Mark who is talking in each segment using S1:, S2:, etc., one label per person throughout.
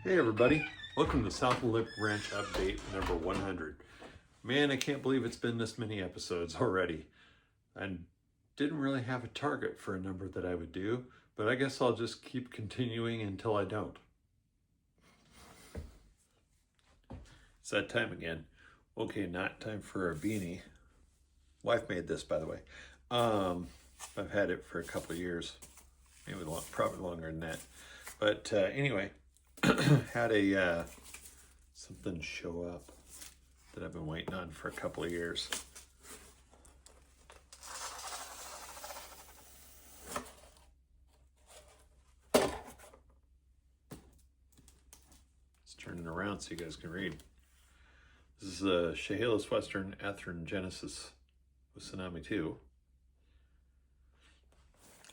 S1: Hey everybody, welcome to South Lip Ranch Update number 100. Man, I can't believe it's been this many episodes already. I didn't really have a target for a number that I would do, but I guess I'll just keep continuing until I don't. It's that time again. Okay, not time for a beanie. Wife made this, by the way. I've had it for a couple of years, maybe probably longer than that. But anyway, had a something show up that I've been waiting on for a couple of years. Let's turn it around so you guys can read. This is a Chehalis Western Athearn Genesis with Tsunami 2.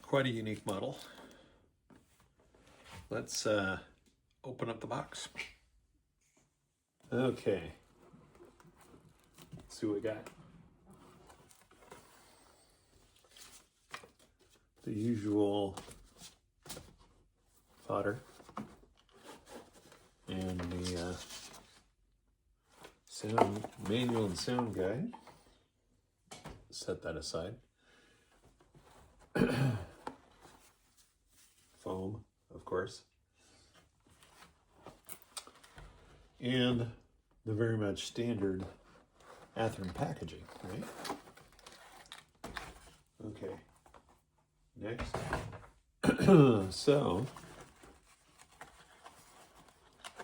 S1: Quite a unique model. Let's open up the box. Okay. Let's see what we got. The usual fodder and the sound manual and sound guide. Set that aside. Foam, of course. And the very much standard Athearn packaging, right? Okay. Next. So,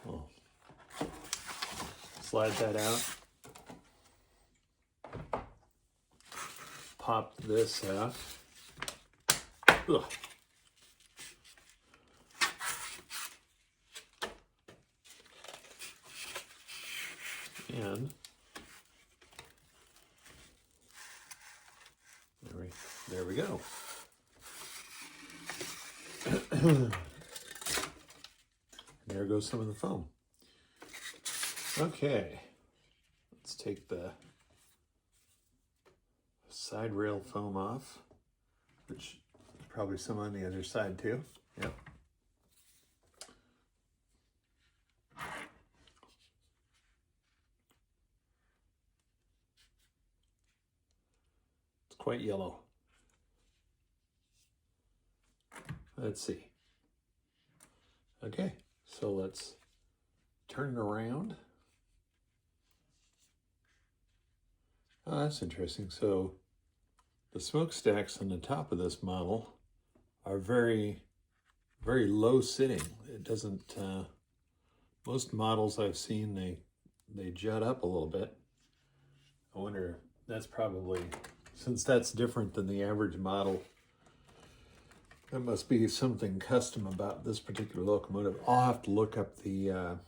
S1: well, slide that out. Pop this out. Ugh. And there we go. There goes some of the foam. Okay, let's take the side rail foam off, which probably some on the other side too. Yep. Quite yellow. Let's see. Okay, so let's turn it around. Oh, that's interesting. So the smokestacks on the top of this model are very, very low sitting. It doesn't, most models I've seen, they jut up a little bit. I wonder, that's probably, since that's different than the average model, that must be something custom about this particular locomotive. I'll have to look up the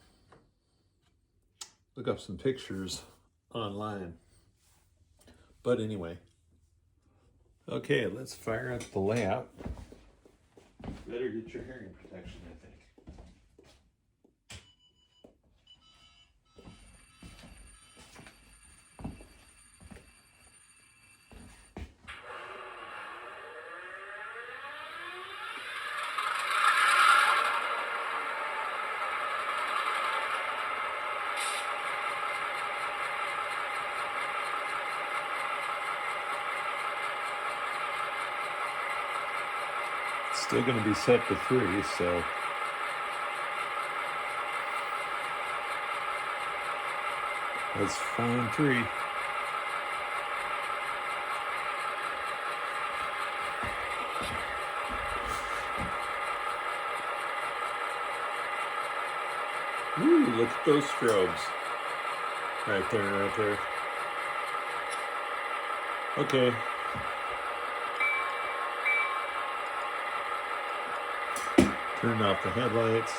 S1: look up some pictures online. But anyway, okay, let's fire up the layout. Better get your hearing protection, I think. Still going to be set to 3, so let's find 3. Ooh, look at those strobes. Right there, right there. Okay. Turn off the headlights.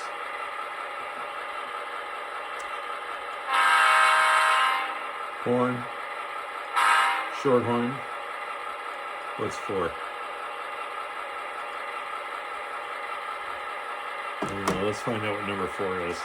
S1: Horn. Short horn. What's 4? I don't know. Let's find out what number 4 is.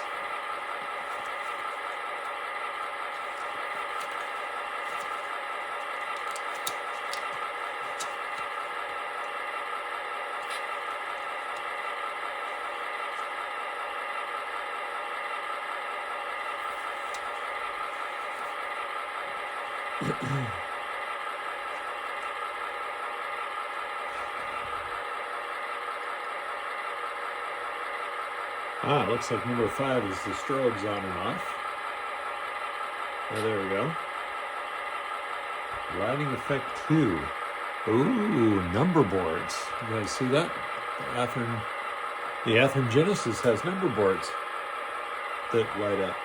S1: Ah, looks like number 5 is the strobes on and off. Oh, there we go. Lighting effect 2. Ooh, number boards. You guys see that? The Athearn Genesis has number boards that light up.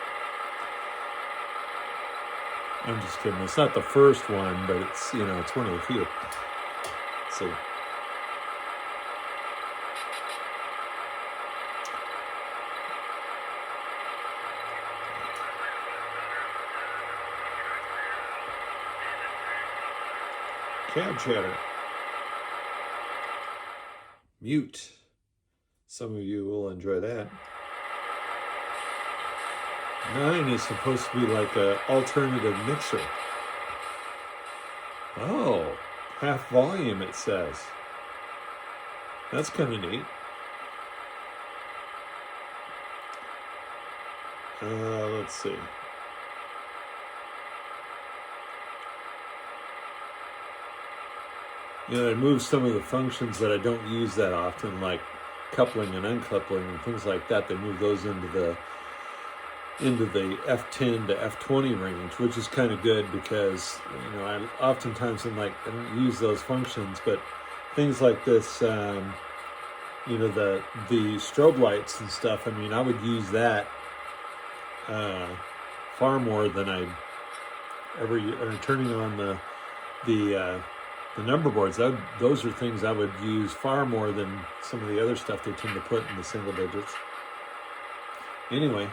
S1: I'm just kidding. It's not the first one, but it's, you know, it's one of the few. So cab chatter. Mute. Some of you will enjoy that. 9 is supposed to be like an alternative mixer. Oh, half volume it says. That's kind of neat. Let's see. You know, it moves some of the functions that I don't use that often, like coupling and uncoupling and things like that. They move those into the F10 to F20 range, which is kind of good because, you know, I don't use those functions, but things like this, you know, the strobe lights and stuff, I mean, I would use that far more than I ever, or turning on the number boards. Those are things I would use far more than some of the other stuff they tend to put in the single digits. Anyway.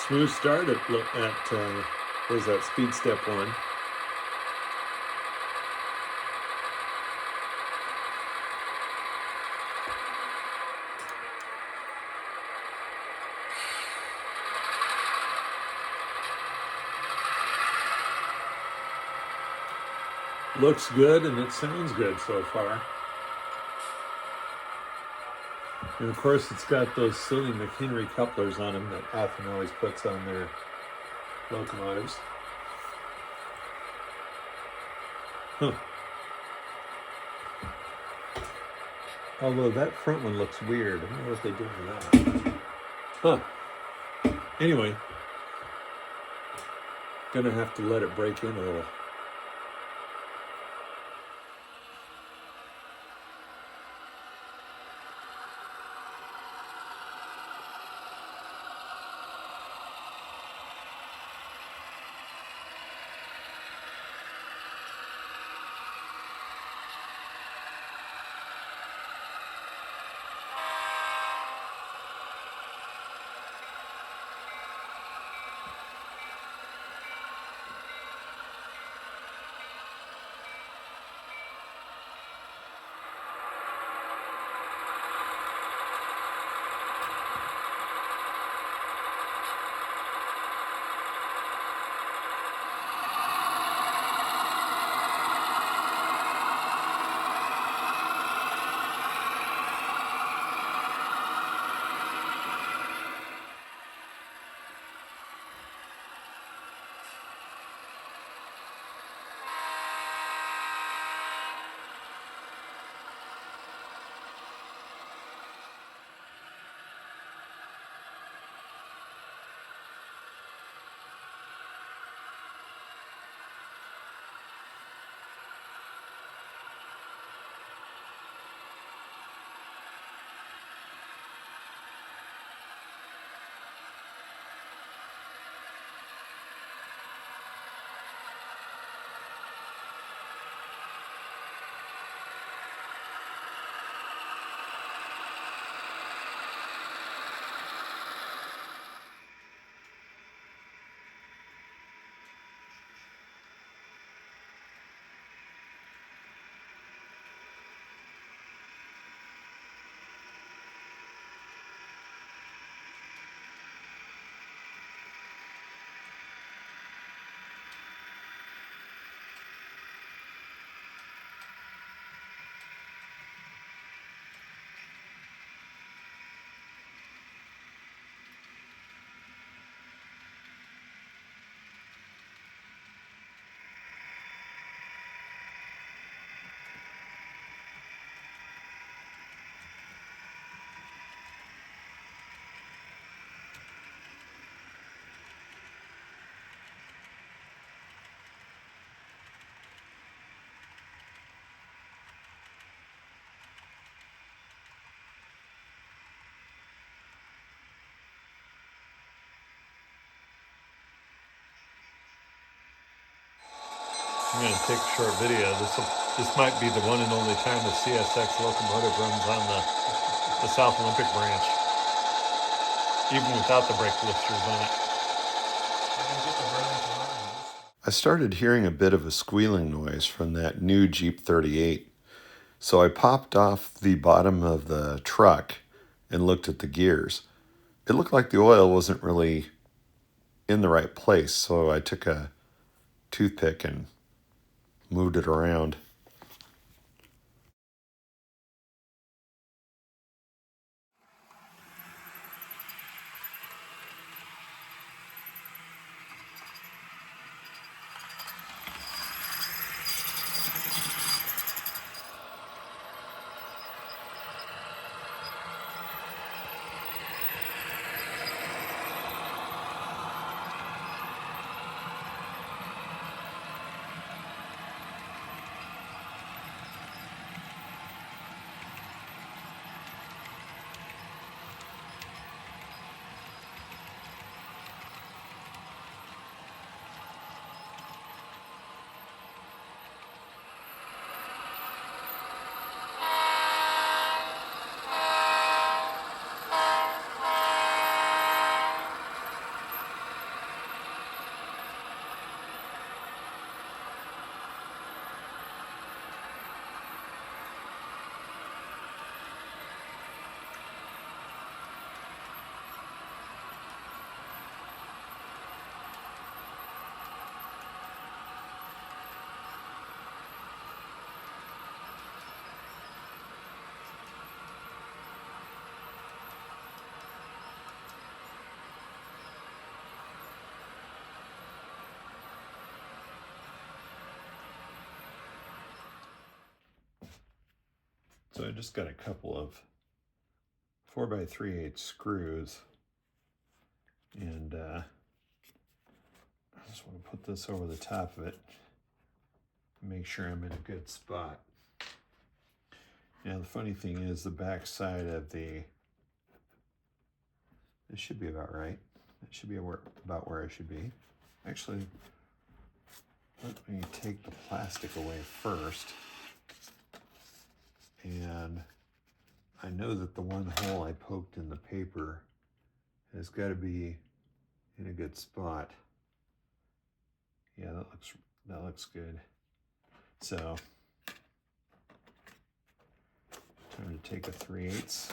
S1: Smooth start at what is that, speed step 1. Looks good and it sounds good so far. And of course it's got those silly McHenry couplers on them that Athearn always puts on their locomotives. Huh. Although that front one looks weird. I wonder what they did with that. Huh. Anyway, gonna have to let it break in a little. I'm going to take a short video. This might be the one and only time the CSX locomotive runs on the South Olympic branch, even without the brake lifters on it. I started hearing a bit of a squealing noise from that new Jeep 38, so I popped off the bottom of the truck and looked at the gears. It looked like the oil wasn't really in the right place, so I took a toothpick and moved it around. So I just got a couple of 4x3/8 screws, and I just want to put this over the top of it, make sure I'm in a good spot. Now the funny thing is the back side of this should be about right. It should be about where I should be. Actually, let me take the plastic away first. And I know that the one hole I poked in the paper has got to be in a good spot. Yeah, that looks good. So time to take a 3/8,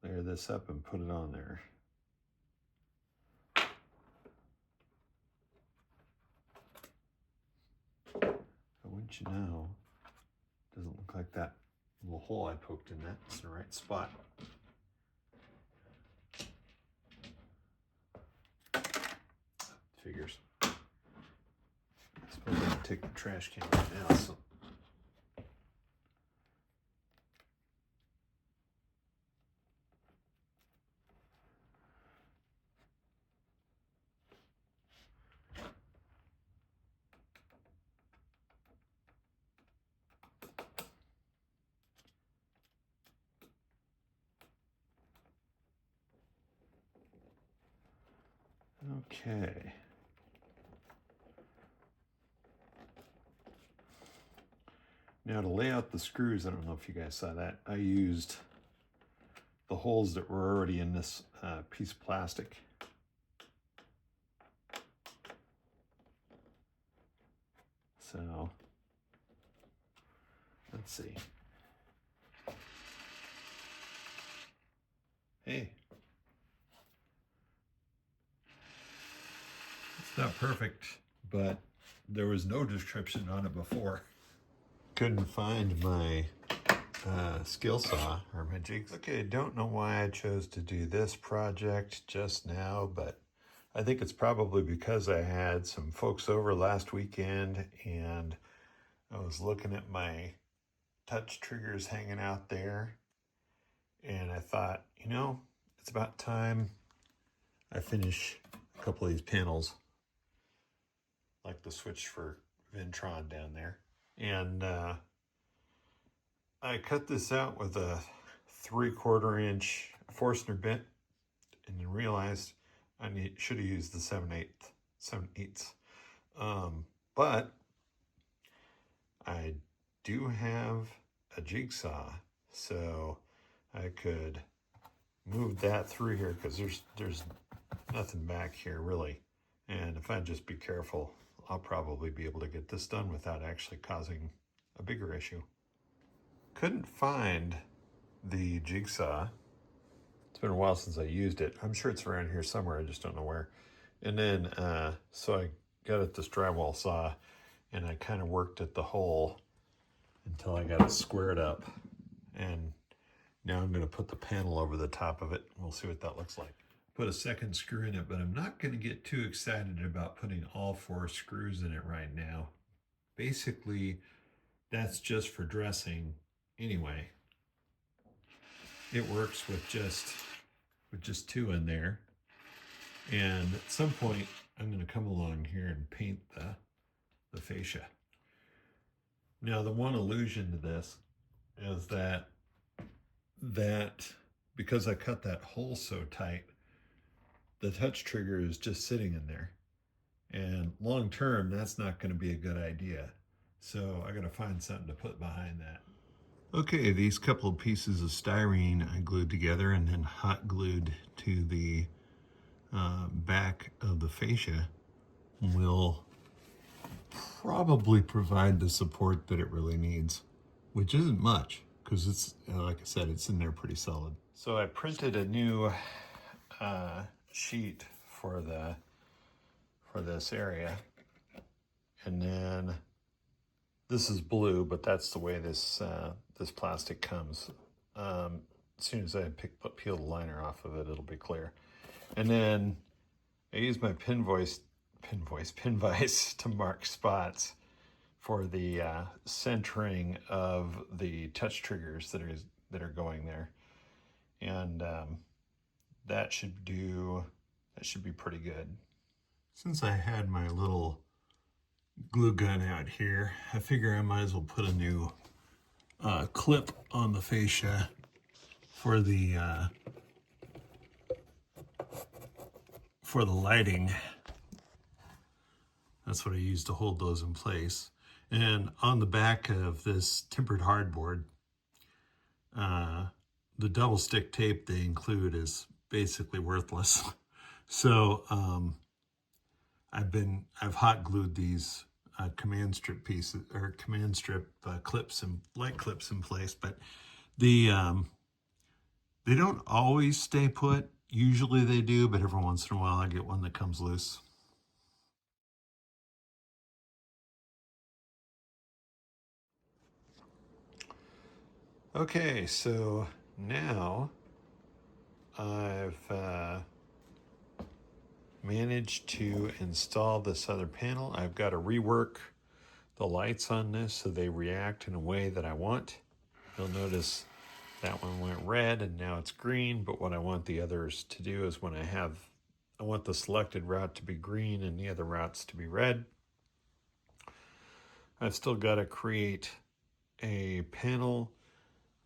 S1: layer this up and put it on there. But wouldn't you know, doesn't look like that little hole I poked in that's the right spot. Figures. I suppose I can take the trash can right now. So. Okay. Now to lay out the screws, I don't know if you guys saw that, I used the holes that were already in this piece of plastic. So, let's see. Hey. It's not perfect, but there was no description on it before. Couldn't find my skill saw or my jigs. Okay, I don't know why I chose to do this project just now, but I think it's probably because I had some folks over last weekend and I was looking at my touch triggers hanging out there, and I thought, you know, it's about time I finish a couple of these panels, like the switch for Ventron down there. And I cut this out with a 3/4 inch Forstner bit and then realized should have used the 7/8. But I do have a jigsaw, so I could move that through here because there's nothing back here really. And if I just be careful, I'll probably be able to get this done without actually causing a bigger issue. Couldn't find the jigsaw. It's been a while since I used it. I'm sure it's around here somewhere, I just don't know where. And then, so I got at this drywall saw and I kind of worked at the hole until I got it squared up. And now I'm gonna put the panel over the top of it. We'll see what that looks like. Put a second screw in it, but I'm not gonna get too excited about putting all 4 screws in it right now. Basically, that's just for dressing anyway. It works with just 2 in there. And at some point, I'm going to come along here and paint the fascia. Now, the one allusion to this is that because I cut that hole so tight, the touch trigger is just sitting in there. And long term, that's not going to be a good idea. So I got to find something to put behind that. Okay, these couple of pieces of styrene I glued together and then hot glued to the back of the fascia will probably provide the support that it really needs, which isn't much because it's, like I said, it's in there pretty solid. So I printed a new sheet for this area, and then this is blue, but that's the way this plastic comes. As soon as I peel the liner off of it, it'll be clear. And then I use my pin vise to mark spots for the centering of the touch triggers that are going there, and that should be pretty good. Since I had my little glue gun out here, I figure I might as well put a new clip on the fascia for the lighting. That's what I use to hold those in place. And on the back of this tempered hardboard, the double stick tape they include is basically worthless. So I've hot glued these command strip pieces, or command strip clips and light clips in place, but they don't always stay put. Usually they do, but every once in a while I get one that comes loose. Okay, so now I've managed to install this other panel. I've got to rework the lights on this so they react in a way that I want. You'll notice that one went red and now it's green, but what I want the others to do is I want the selected route to be green and the other routes to be red. I've still got to create a panel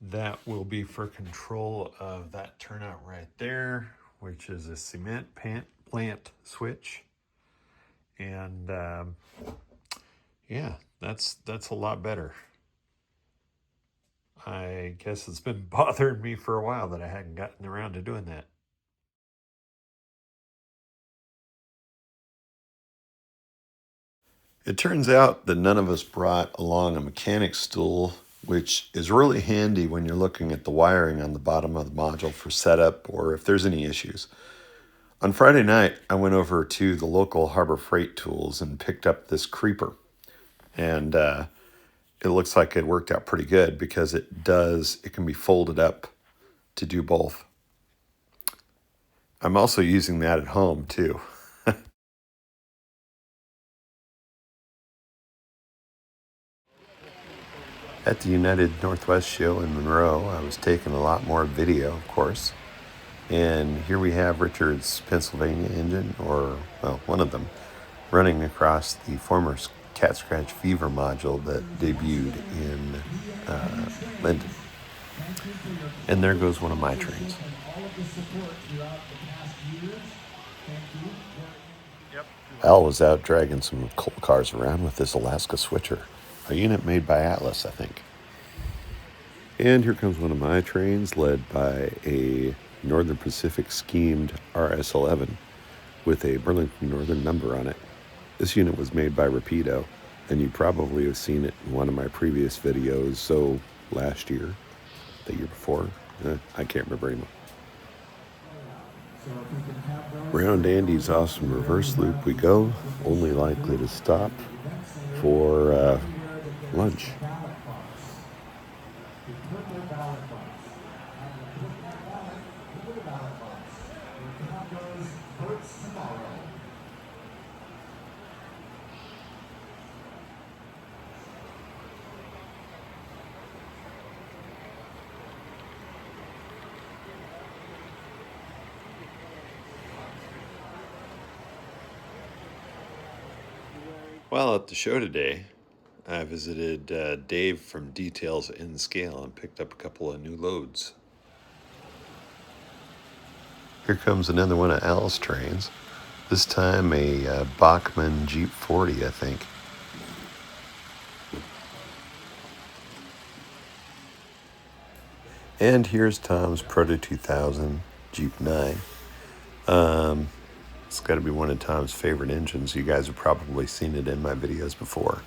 S1: that will be for control of that turnout right there, which is a cement plant switch. And yeah, that's a lot better. I guess it's been bothering me for a while that I hadn't gotten around to doing that. It turns out that none of us brought along a mechanic's stool, which is really handy when you're looking at the wiring on the bottom of the module for setup or if there's any issues. On Friday night, I went over to the local Harbor Freight Tools and picked up this creeper. And it looks like it worked out pretty good because it can be folded up to do both. I'm also using that at home too. At the United Northwest show in Monroe, I was taking a lot more video, of course. And here we have Richard's Pennsylvania engine, or, well, one of them, running across the former Cat Scratch Fever module that debuted in Linden. And there goes one of my trains.
S2: Al was out dragging some coal cars around with this Alaska switcher, a unit made by Atlas, I think. And here comes one of my trains led by a Northern Pacific schemed RS-11 with a Burlington Northern number on it. This unit was made by Rapido, and you probably have seen it in one of my previous videos, so last year, the year before, I can't remember anymore. Round Andy's awesome reverse loop we go, only likely to stop for lunch.
S1: Well, at the show today, I visited Dave from Details in Scale and picked up a couple of new loads.
S2: Here comes another one of Al's trains. This time a Bachmann Jeep 40, I think. And here's Tom's Proto 2000 Jeep 9. It's got to be one of Tom's favorite engines. You guys have probably seen it in my videos before.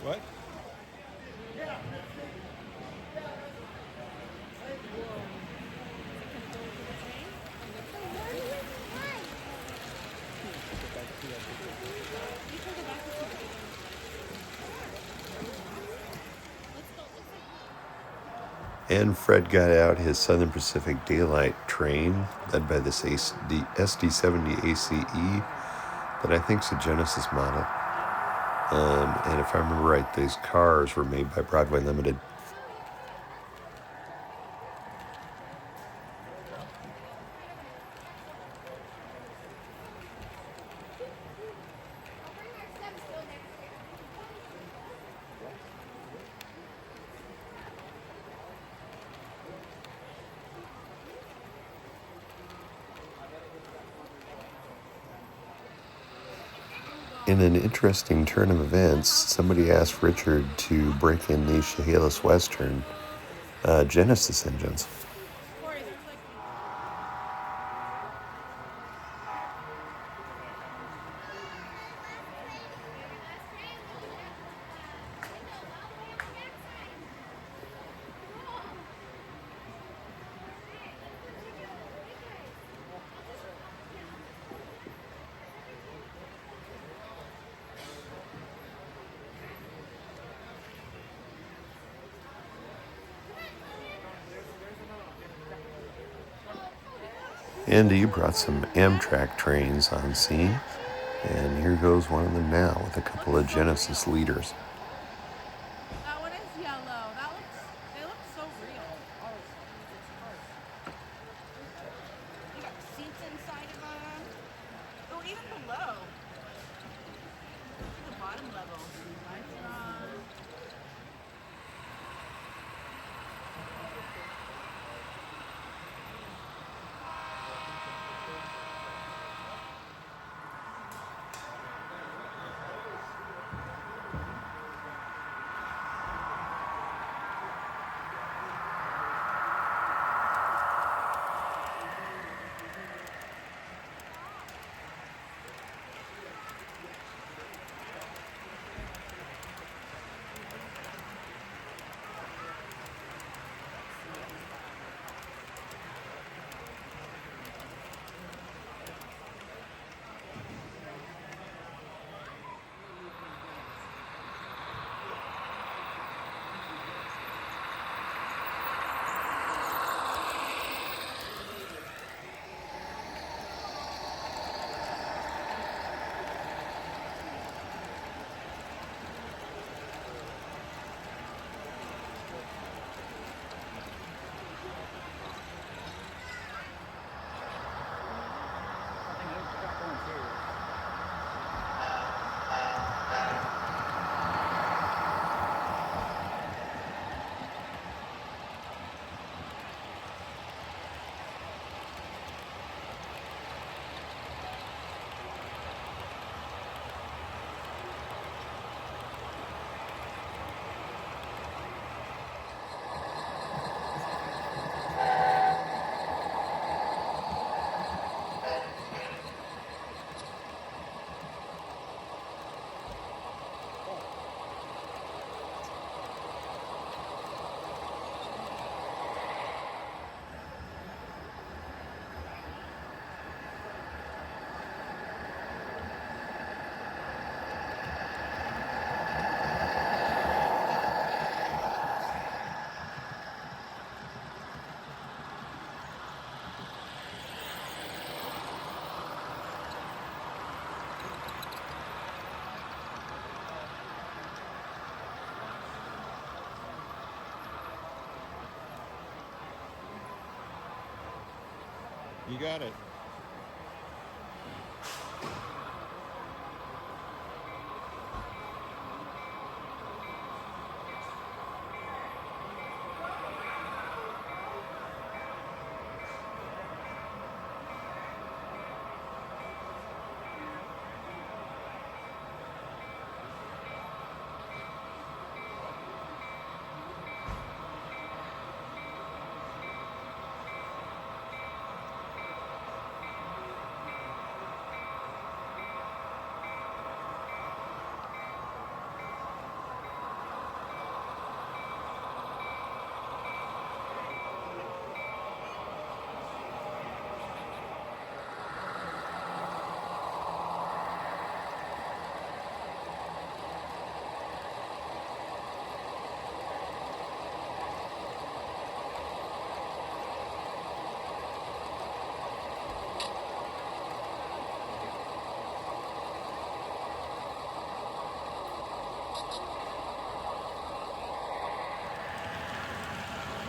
S1: What?
S2: And Fred got out his Southern Pacific Daylight train, led by this SD70 ACE, that I think is a Genesis model. And if I remember right, these cars were made by Broadway Limited. In an interesting turn of events, somebody asked Richard to break in these Chehalis Western Genesis engines. Andy brought some Amtrak trains on scene, and here goes one of them now with a couple of Genesis leaders.
S3: That one is yellow. They look so real. Oh, it's cars. You got seats inside of them. Oh, even below. The bottom level. Nice.
S2: You got it.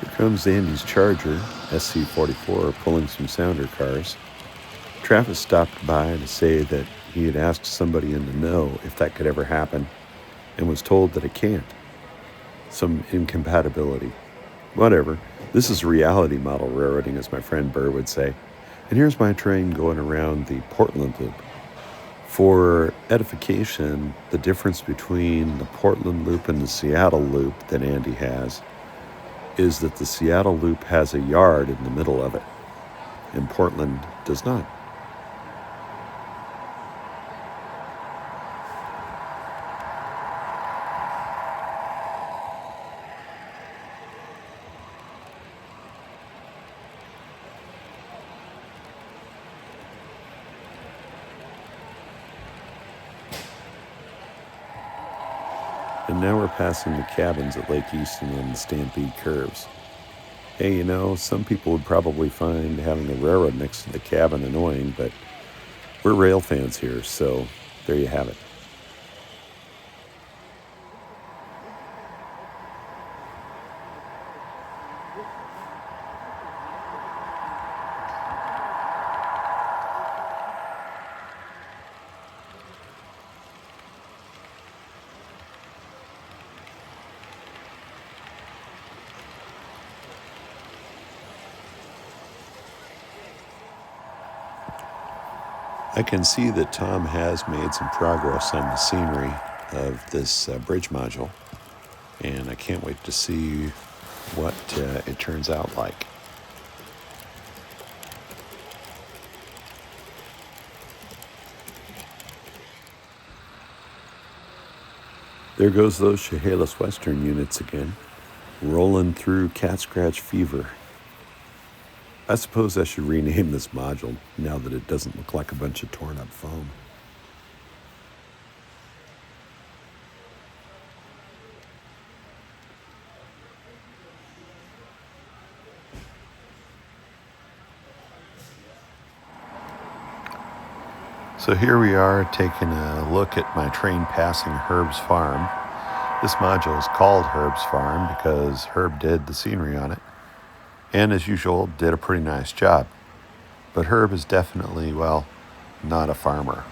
S2: Here comes Andy's Charger, SC-44, pulling some sounder cars. Travis stopped by to say that he had asked somebody in the know if that could ever happen, and was told that it can't. Some incompatibility. Whatever. This is reality model railroading, as my friend Burr would say. And here's my train going around the Portland Loop. For edification, the difference between the Portland Loop and the Seattle Loop that Andy has is that the Seattle Loop has a yard in the middle of it, and Portland does not. And now we're passing the cabins at Lake Easton on the Stampede curves. Hey, you know, some people would probably find having the railroad next to the cabin annoying, but we're rail fans here, so there you have it. I can see that Tom has made some progress on the scenery of this bridge module, and I can't wait to see what it turns out like. There goes those Chehalis Western units again, rolling through cat scratch fever. I suppose I should rename this module now that it doesn't look like a bunch of torn up foam. So here we are taking a look at my train passing Herb's farm. This module is called Herb's farm because Herb did the scenery on it, and as usual did a pretty nice job. But Herb is definitely, well, not a farmer.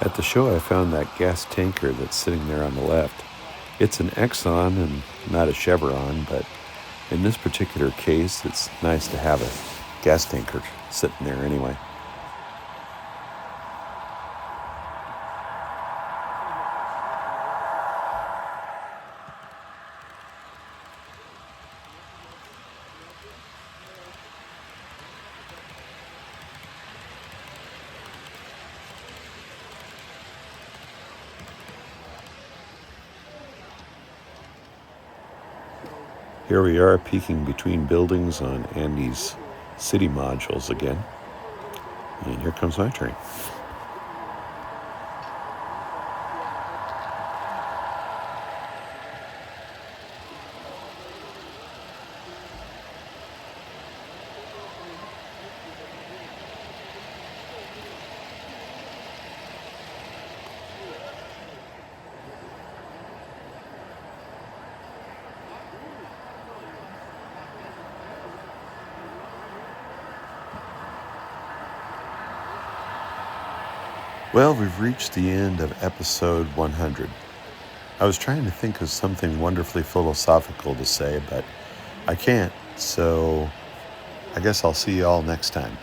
S2: At the show I found that gas tanker that's sitting there on the left. It's an Exxon and not a Chevron, but in this particular case it's nice to have a gas tanker sitting there anyway. Here we are peeking between buildings on Andy's city modules again. And here comes my train. Well, we've reached the end of episode 100. I was trying to think of something wonderfully philosophical to say, but I can't, so I guess I'll see you all next time.